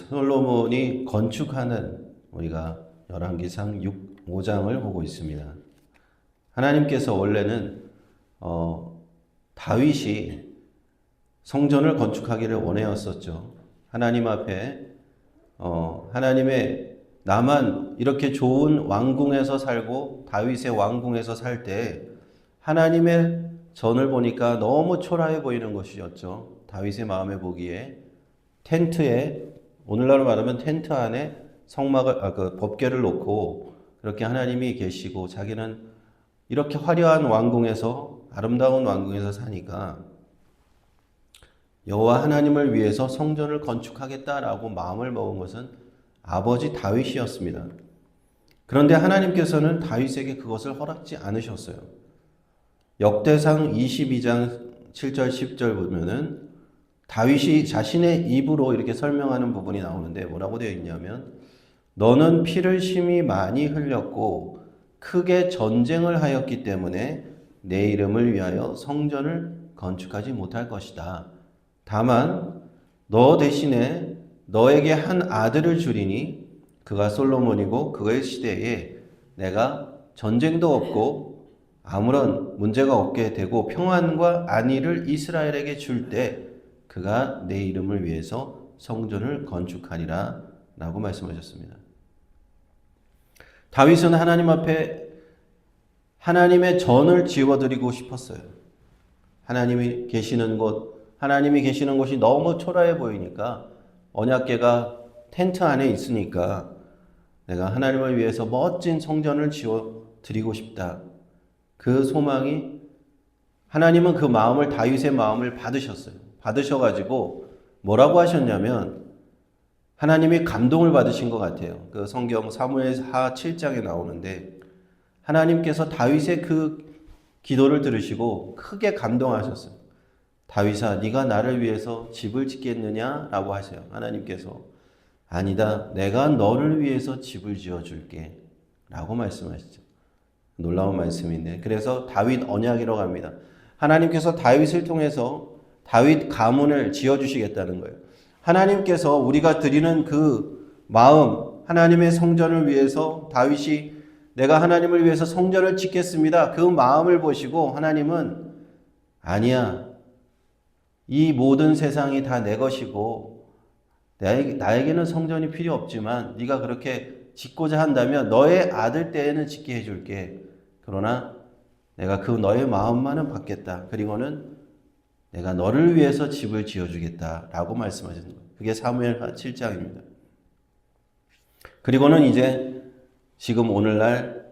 솔로몬이 건축하는 우리가 열왕기상 5장을 보고 있습니다. 하나님께서 원래는 다윗이 성전을 건축하기를 원하였었죠. 하나님 앞에 하나님의 나만 이렇게 좋은 왕궁에서 살고 다윗의 왕궁에서 살 때 하나님의 전을 보니까 너무 초라해 보이는 것이었죠. 다윗의 마음에 보기에 텐트에 오늘날로 말하면 텐트 안에 성막을 그 법궤를 놓고 그렇게 하나님이 계시고 자기는 이렇게 화려한 왕궁에서 아름다운 왕궁에서 사니까 여호와 하나님을 위해서 성전을 건축하겠다라고 마음을 먹은 것은 아버지 다윗이었습니다. 그런데 하나님께서는 다윗에게 그것을 허락지 않으셨어요. 역대상 22장 7절 10절 보면은 다윗이 자신의 입으로 이렇게 설명하는 부분이 나오는데 뭐라고 되어 있냐면 너는 피를 심히 많이 흘렸고 크게 전쟁을 하였기 때문에 내 이름을 위하여 성전을 건축하지 못할 것이다. 다만 너 대신에 너에게 한 아들을 주리니 그가 솔로몬이고 그의 시대에 내가 전쟁도 없고 아무런 문제가 없게 되고 평안과 안위를 이스라엘에게 줄 때 그가 내 이름을 위해서 성전을 건축하리라 라고 말씀하셨습니다. 다윗은 하나님 앞에 하나님의 전을 지어드리고 싶었어요. 하나님이 계시는 곳이 너무 초라해 보이니까 언약궤가 텐트 안에 있으니까 내가 하나님을 위해서 멋진 성전을 지어드리고 싶다. 그 소망이 하나님은 그 마음을 다윗의 마음을 받으셨어요. 받으셔가지고 뭐라고 하셨냐면 하나님이 감동을 받으신 것 같아요. 그 성경 사무엘하 7장에 나오는데 하나님께서 다윗의 그 기도를 들으시고 크게 감동하셨어요. 다윗아, 네가 나를 위해서 집을 짓겠느냐라고 하세요. 하나님께서 아니다, 내가 너를 위해서 집을 지어줄게 라고 말씀하시죠. 놀라운 말씀인데 그래서 다윗 언약이라고 합니다. 하나님께서 다윗을 통해서 다윗 가문을 지어주시겠다는 거예요. 하나님께서 우리가 드리는 그 마음, 하나님의 성전을 위해서 다윗이 내가 하나님을 위해서 성전을 짓겠습니다. 그 마음을 보시고 하나님은 아니야. 이 모든 세상이 다 내 것이고 나에게는 성전이 필요 없지만 네가 그렇게 짓고자 한다면 너의 아들 때에는 짓게 해줄게. 그러나 내가 그 너의 마음만은 받겠다. 그리고는 내가 너를 위해서 집을 지어주겠다라고 말씀하셨는 거예요. 그게 사무엘하 7장입니다. 그리고는 이제 지금 오늘날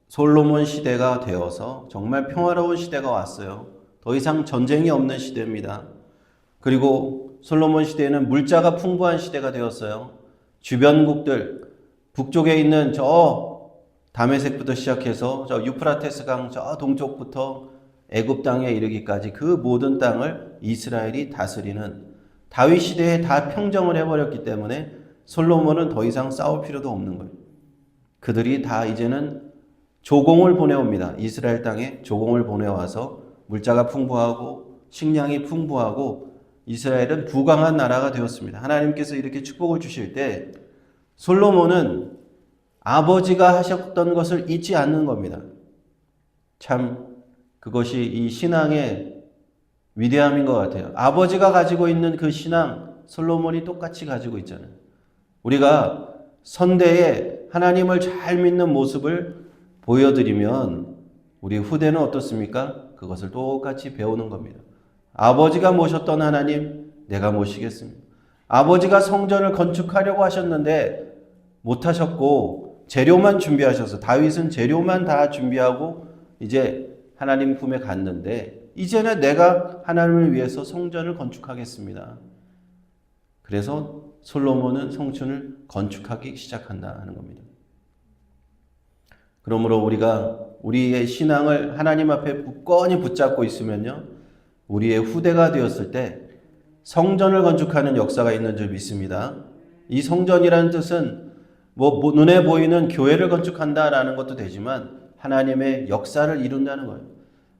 솔로몬 시대가 되어서 정말 평화로운 시대가 왔어요. 더 이상 전쟁이 없는 시대입니다. 그리고 솔로몬 시대에는 물자가 풍부한 시대가 되었어요. 주변국들 북쪽에 있는 저 다메섹부터 시작해서 저 유프라테스 강 저 동쪽부터 애굽 땅에 이르기까지 그 모든 땅을 이스라엘이 다스리는 다윗 시대에 다 평정을 해버렸기 때문에 솔로몬은 더 이상 싸울 필요도 없는 거예요. 그들이 다 이제는 조공을 보내옵니다. 이스라엘 땅에 조공을 보내와서 물자가 풍부하고 식량이 풍부하고 이스라엘은 부강한 나라가 되었습니다. 하나님께서 이렇게 축복을 주실 때 솔로몬은 아버지가 하셨던 것을 잊지 않는 겁니다. 참 그것이 이 신앙의 위대함인 것 같아요. 아버지가 가지고 있는 그 신앙 솔로몬이 똑같이 가지고 있잖아요. 우리가 선대에 하나님을 잘 믿는 모습을 보여드리면 우리 후대는 어떻습니까? 그것을 똑같이 배우는 겁니다. 아버지가 모셨던 하나님 내가 모시겠습니다. 아버지가 성전을 건축하려고 하셨는데 못하셨고 재료만 준비하셔서 다윗은 재료만 다 준비하고 이제 하나님 품에 갔는데 이제는 내가 하나님을 위해서 성전을 건축하겠습니다. 그래서 솔로몬은 성전을 건축하기 시작한다 하는 겁니다. 그러므로 우리가 우리의 신앙을 하나님 앞에 굳건히 붙잡고 있으면요, 우리의 후대가 되었을 때 성전을 건축하는 역사가 있는 줄 믿습니다. 이 성전이라는 뜻은 눈에 보이는 교회를 건축한다라는 것도 되지만 하나님의 역사를 이룬다는 거예요.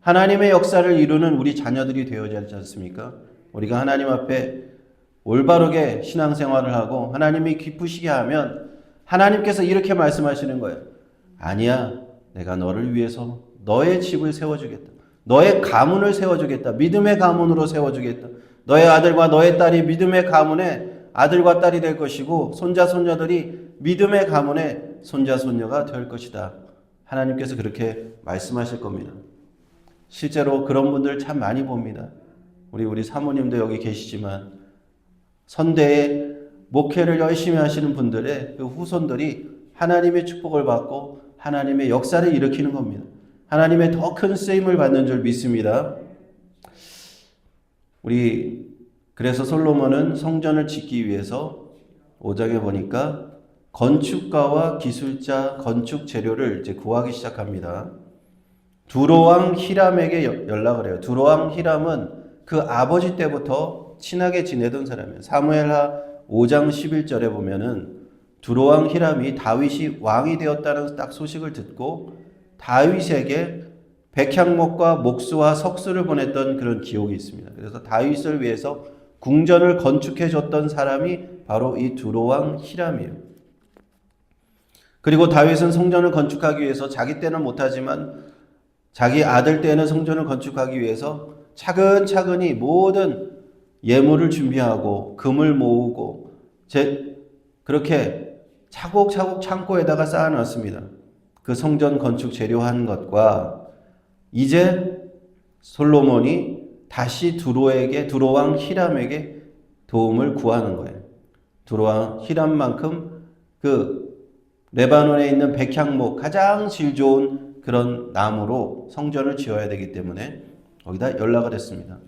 하나님의 역사를 이루는 우리 자녀들이 되어야 하지 않습니까? 우리가 하나님 앞에 올바르게 신앙생활을 하고 하나님이 기쁘시게 하면 하나님께서 이렇게 말씀하시는 거예요. 아니야, 내가 너를 위해서 너의 집을 세워주겠다. 너의 가문을 세워주겠다. 믿음의 가문으로 세워주겠다. 너의 아들과 너의 딸이 믿음의 가문의 아들과 딸이 될 것이고 손자 손녀들이 믿음의 가문의 손자 손녀가 될 것이다. 하나님께서 그렇게 말씀하실 겁니다. 실제로 그런 분들 참 많이 봅니다. 우리 사모님도 여기 계시지만 선대에 목회를 열심히 하시는 분들의 그 후손들이 하나님의 축복을 받고 하나님의 역사를 일으키는 겁니다. 하나님의 더 큰 쓰임을 받는 줄 믿습니다. 그래서 솔로몬은 성전을 짓기 위해서 5장에 보니까 건축가와 기술자, 건축 재료를 이제 구하기 시작합니다. 두로왕 히람에게 연락을 해요. 두로왕 히람은 그 아버지 때부터 친하게 지내던 사람이에요. 사무엘하 5장 11절에 보면은 두로왕 히람이 다윗이 왕이 되었다는 딱 소식을 듣고 다윗에게 백향목과 목수와 석수를 보냈던 그런 기록이 있습니다. 그래서 다윗을 위해서 궁전을 건축해 줬던 사람이 바로 이 두로왕 히람이에요. 그리고 다윗은 성전을 건축하기 위해서 자기 때는 못하지만 자기 아들 때는 성전을 건축하기 위해서 차근차근히 모든 예물을 준비하고 금을 모으고 그렇게 차곡차곡 창고에다가 쌓아놨습니다. 그 성전 건축 재료한 것과 이제 솔로몬이 다시 두로왕 히람에게 도움을 구하는 거예요. 두로왕 히람만큼 그 레바논에 있는 백향목 가장 질 좋은 그런 나무로 성전을 지어야 되기 때문에 거기다 연락을 했습니다.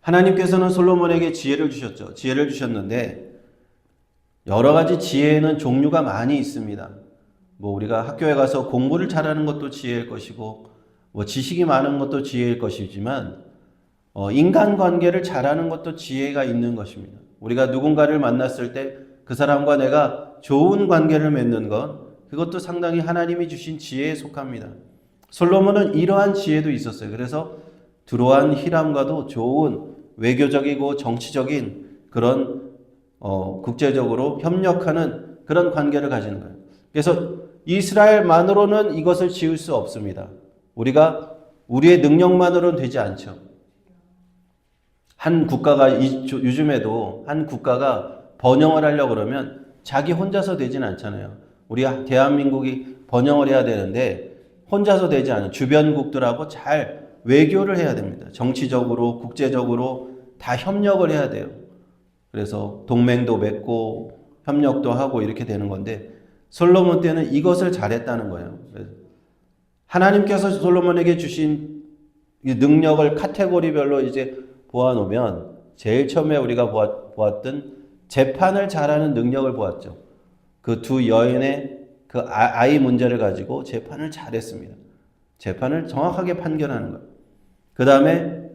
하나님께서는 솔로몬에게 지혜를 주셨죠. 지혜를 주셨는데 여러 가지 지혜에는 종류가 많이 있습니다. 우리가 학교에 가서 공부를 잘하는 것도 지혜일 것이고 지식이 많은 것도 지혜일 것이지만 인간관계를 잘하는 것도 지혜가 있는 것입니다. 우리가 누군가를 만났을 때 그 사람과 내가 좋은 관계를 맺는 것, 그것도 상당히 하나님이 주신 지혜에 속합니다. 솔로몬은 이러한 지혜도 있었어요. 그래서 두로한 히람과도 좋은 외교적이고 정치적인 그런 국제적으로 협력하는 그런 관계를 가지는 거예요. 그래서 이스라엘만으로는 이것을 지을 수 없습니다. 우리의 능력만으로는 되지 않죠. 한 국가가 요즘에도 한 국가가 번영을 하려고 그러면 자기 혼자서 되진 않잖아요. 우리 대한민국이 번영을 해야 되는데 혼자서 되지 않아요. 주변국들하고 잘 외교를 해야 됩니다. 정치적으로, 국제적으로 다 협력을 해야 돼요. 그래서 동맹도 맺고 협력도 하고 이렇게 되는 건데 솔로몬 때는 이것을 잘했다는 거예요. 하나님께서 솔로몬에게 주신 능력을 카테고리별로 이제 보아놓으면 제일 처음에 우리가 보았던 재판을 잘하는 능력을 보았죠. 그 두 여인의 그 아이 문제를 가지고 재판을 잘했습니다. 재판을 정확하게 판결하는 것. 그 다음에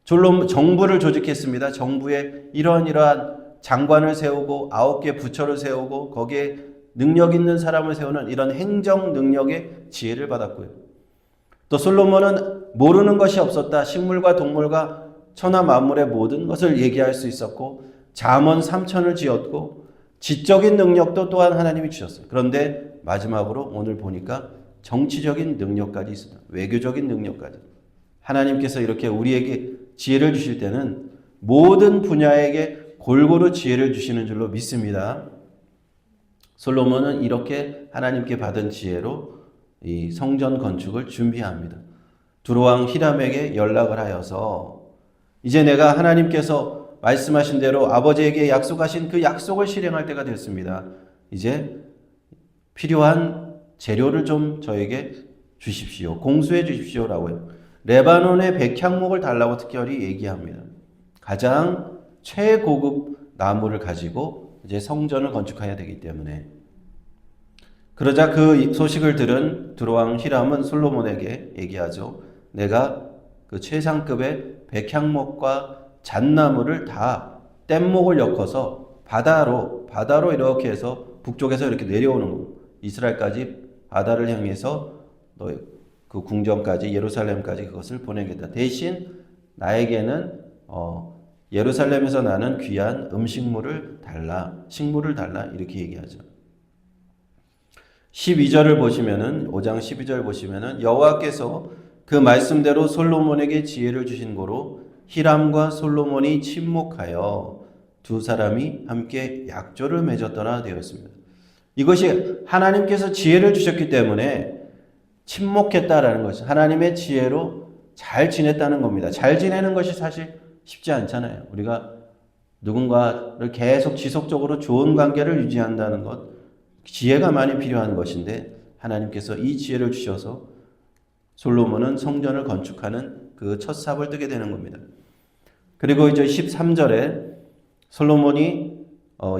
정부를 조직했습니다. 정부에 이러한 장관을 세우고 9개 부처를 세우고 거기에 능력 있는 사람을 세우는 이런 행정 능력의 지혜를 받았고요. 또 솔로몬은 모르는 것이 없었다. 식물과 동물과 천하 만물의 모든 것을 얘기할 수 있었고 잠언 3천을 지었고 지적인 능력도 또한 하나님이 주셨어요. 그런데 마지막으로 오늘 보니까 정치적인 능력까지 있습니다. 외교적인 능력까지. 하나님께서 이렇게 우리에게 지혜를 주실 때는 모든 분야에게 골고루 지혜를 주시는 줄로 믿습니다. 솔로몬은 이렇게 하나님께 받은 지혜로 이 성전 건축을 준비합니다. 두로왕 히람에게 연락을 하여서 이제 내가 하나님께서 말씀하신 대로 아버지에게 약속하신 그 약속을 실행할 때가 됐습니다. 이제 필요한 재료를 좀 저에게 주십시오. 공수해 주십시오라고 해요. 레바논의 백향목을 달라고 특별히 얘기합니다. 가장 최고급 나무를 가지고 이제 성전을 건축해야 되기 때문에. 그러자 그 소식을 들은 두로왕 히람은 솔로몬에게 얘기하죠. 내가 그 최상급의 백향목과 잣나무를 다 뗏목을 엮어서 바다로 이렇게 해서 북쪽에서 이렇게 내려오는 거. 이스라엘까지 바다를 향해서 그 궁전까지 예루살렘까지 그것을 보내겠다. 대신 나에게는 예루살렘에서 나는 귀한 음식물을 달라, 식물을 달라 이렇게 얘기하죠. 12절을 보시면은 5장 12절 보시면은 여호와께서 그 말씀대로 솔로몬에게 지혜를 주신 고로 히람과 솔로몬이 친목하여 두 사람이 함께 약조를 맺었더라 되어 있습니다. 이것이 하나님께서 지혜를 주셨기 때문에 친목했다라는 것이 하나님의 지혜로 잘 지냈다는 겁니다. 잘 지내는 것이 사실 쉽지 않잖아요. 우리가 누군가를 계속 지속적으로 좋은 관계를 유지한다는 것, 지혜가 많이 필요한 것인데 하나님께서 이 지혜를 주셔서 솔로몬은 성전을 건축하는 그 첫 삽을 뜨게 되는 겁니다. 그리고 이제 13절에 솔로몬이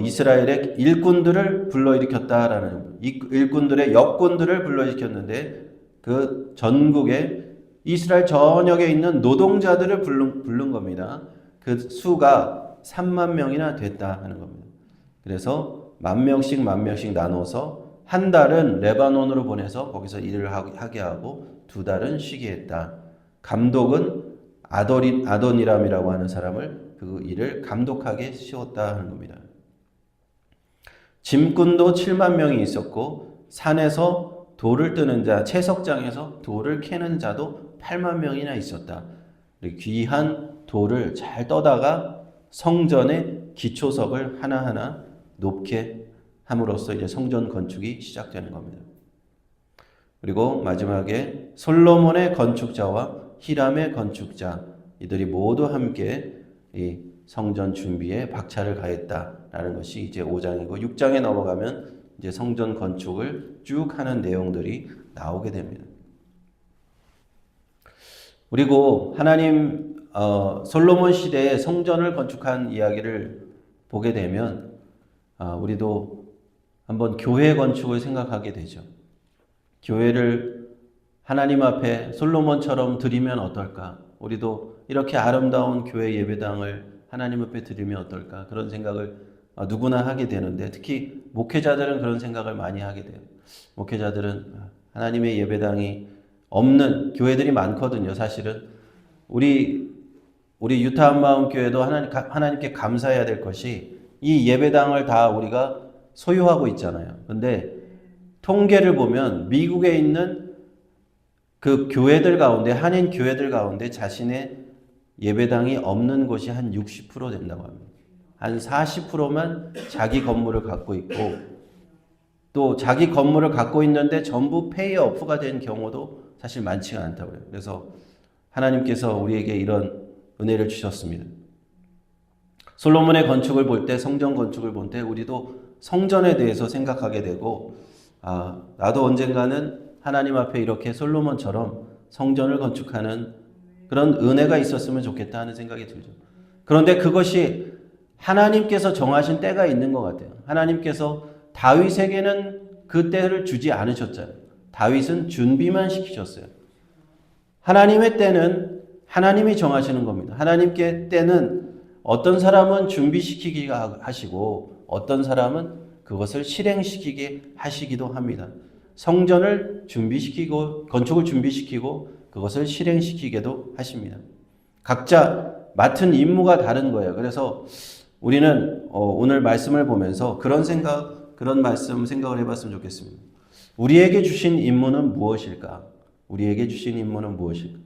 이스라엘의 일꾼들을 불러일으켰다라는 일꾼들의 역군들을 불러일으켰는데 그 전국에 이스라엘 전역에 있는 노동자들을 부른 겁니다. 그 수가 3만 명이나 됐다 하는 겁니다. 그래서 만 명씩 나눠서 한 달은 레바논으로 보내서 거기서 일을 하게 하고 두 달은 쉬게 했다. 감독은 아도니람이라고 하는 사람을 그 일을 감독하게 씌웠다 하는 겁니다. 짐꾼도 7만 명이 있었고 산에서 돌을 뜨는 자, 채석장에서 돌을 캐는 자도 8만 명이나 있었다. 귀한 돌을 잘 떠다가 성전의 기초석을 하나하나 높게 함으로써 이제 성전 건축이 시작되는 겁니다. 그리고 마지막에 솔로몬의 건축자와 히람의 건축자 이들이 모두 함께 이 성전 준비에 박차를 가했다라는 것이 이제 5장이고 6장에 넘어가면 이제 성전 건축을 쭉 하는 내용들이 나오게 됩니다. 그리고 하나님 솔로몬 시대에 성전을 건축한 이야기를 보게 되면 우리도 한번 교회 건축을 생각하게 되죠. 교회를 하나님 앞에 솔로몬처럼 드리면 어떨까? 우리도 이렇게 아름다운 교회 예배당을 하나님 앞에 드리면 어떨까? 그런 생각을 누구나 하게 되는데 특히 목회자들은 그런 생각을 많이 하게 돼요. 목회자들은 하나님의 예배당이 없는 교회들이 많거든요. 사실은 우리 유타 한마음 교회도 하나님께 감사해야 될 것이 이 예배당을 다 우리가 소유하고 있잖아요. 근데 통계를 보면 미국에 있는 그 교회들 가운데 한인 교회들 가운데 자신의 예배당이 없는 곳이 한 60% 된다고 합니다. 한 40%만 자기 건물을 갖고 있고 또 자기 건물을 갖고 있는데 전부 페이오프가 된 경우도 사실 많지가 않다고 해요. 그래서 하나님께서 우리에게 이런 은혜를 주셨습니다. 솔로몬의 건축을 볼 때, 성전 건축을 볼 때 우리도 성전에 대해서 생각하게 되고 나도 언젠가는 하나님 앞에 이렇게 솔로몬처럼 성전을 건축하는 그런 은혜가 있었으면 좋겠다 하는 생각이 들죠. 그런데 그것이 하나님께서 정하신 때가 있는 것 같아요. 하나님께서 다윗에게는 그 때를 주지 않으셨잖아요. 다윗은 준비만 시키셨어요. 하나님의 때는 하나님이 정하시는 겁니다. 하나님께 때는 어떤 사람은 준비시키게 하시고 어떤 사람은 그것을 실행시키게 하시기도 합니다. 성전을 준비시키고 건축을 준비시키고 그것을 실행시키게도 하십니다. 각자 맡은 임무가 다른 거예요. 그래서 우리는 오늘 말씀을 보면서 그런 말씀 생각을 해봤으면 좋겠습니다. 우리에게 주신 임무는 무엇일까? 우리에게 주신 임무는 무엇일까?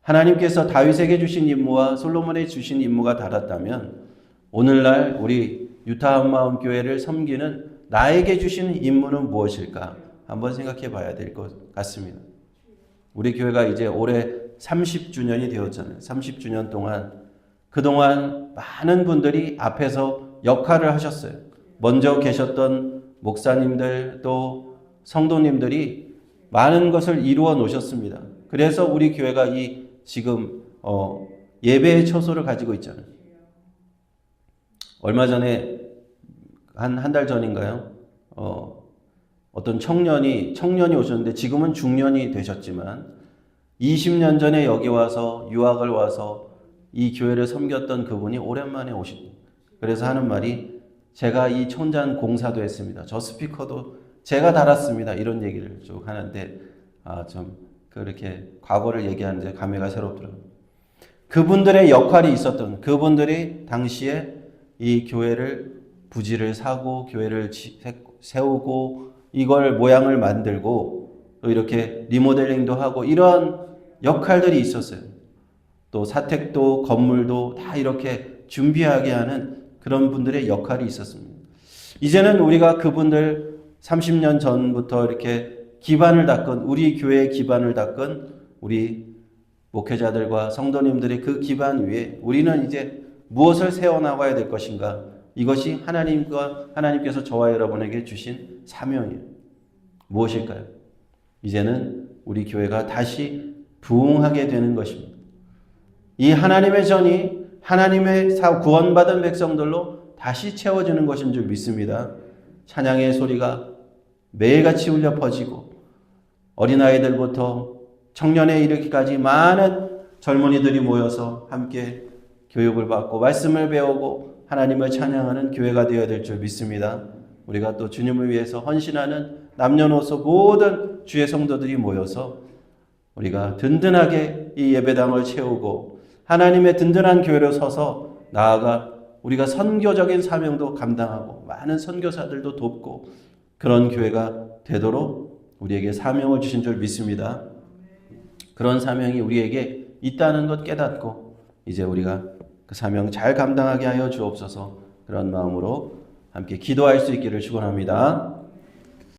하나님께서 다윗에게 주신 임무와 솔로몬에게 주신 임무가 달랐다면 오늘날 우리 유타 한마음 교회를 섬기는 나에게 주신 임무는 무엇일까? 한번 생각해 봐야 될 것 같습니다. 우리 교회가 이제 올해 30주년이 되었잖아요. 30주년 동안 그동안 많은 분들이 앞에서 역할을 하셨어요. 먼저 계셨던 목사님들 또 성도님들이 많은 것을 이루어 놓으셨습니다. 그래서 우리 교회가 이 지금 예배의 처소를 가지고 있잖아요. 얼마 전에 한 달 전인가요? 어떤 청년이 오셨는데 지금은 중년이 되셨지만 20년 전에 여기 와서 유학을 와서 이 교회를 섬겼던 그분이 오랜만에 오십니다. 그래서 하는 말이 제가 이 촌장 공사도 했습니다. 저 스피커도 제가 달았습니다. 이런 얘기를 쭉 하는데 좀 그렇게 과거를 얘기하는데 감회가 새롭더라고요. 그분들의 역할이 있었던 그분들이 당시에 이 교회를 부지를 사고 교회를 세우고 이걸 모양을 만들고 또 이렇게 리모델링도 하고 이런 역할들이 있었어요. 또 사택도 건물도 다 이렇게 준비하게 하는 그런 분들의 역할이 있었습니다. 이제는 우리가 그분들 30년 전부터 이렇게 기반을 닦은 우리 교회의 기반을 닦은 우리 목회자들과 성도님들의 그 기반 위에 우리는 이제 무엇을 세워나가야 될 것인가? 이것이 하나님께서 저와 여러분에게 주신 사명이에요. 무엇일까요? 이제는 우리 교회가 다시 부흥하게 되는 것입니다. 이 하나님의 전이 하나님의 구원받은 백성들로 다시 채워지는 것인 줄 믿습니다. 찬양의 소리가 매일같이 울려 퍼지고 어린아이들부터 청년에 이르기까지 많은 젊은이들이 모여서 함께 교육을 받고 말씀을 배우고 하나님을 찬양하는 교회가 되어야 될 줄 믿습니다. 우리가 또 주님을 위해서 헌신하는 남녀노소 모든 주의 성도들이 모여서 우리가 든든하게 이 예배당을 채우고 하나님의 든든한 교회로 서서 나아가 우리가 선교적인 사명도 감당하고 많은 선교사들도 돕고 그런 교회가 되도록 우리에게 사명을 주신 줄 믿습니다. 그런 사명이 우리에게 있다는 것 깨닫고 이제 우리가 그 사명 잘 감당하게 하여 주옵소서. 그런 마음으로 함께 기도할 수 있기를 축원합니다.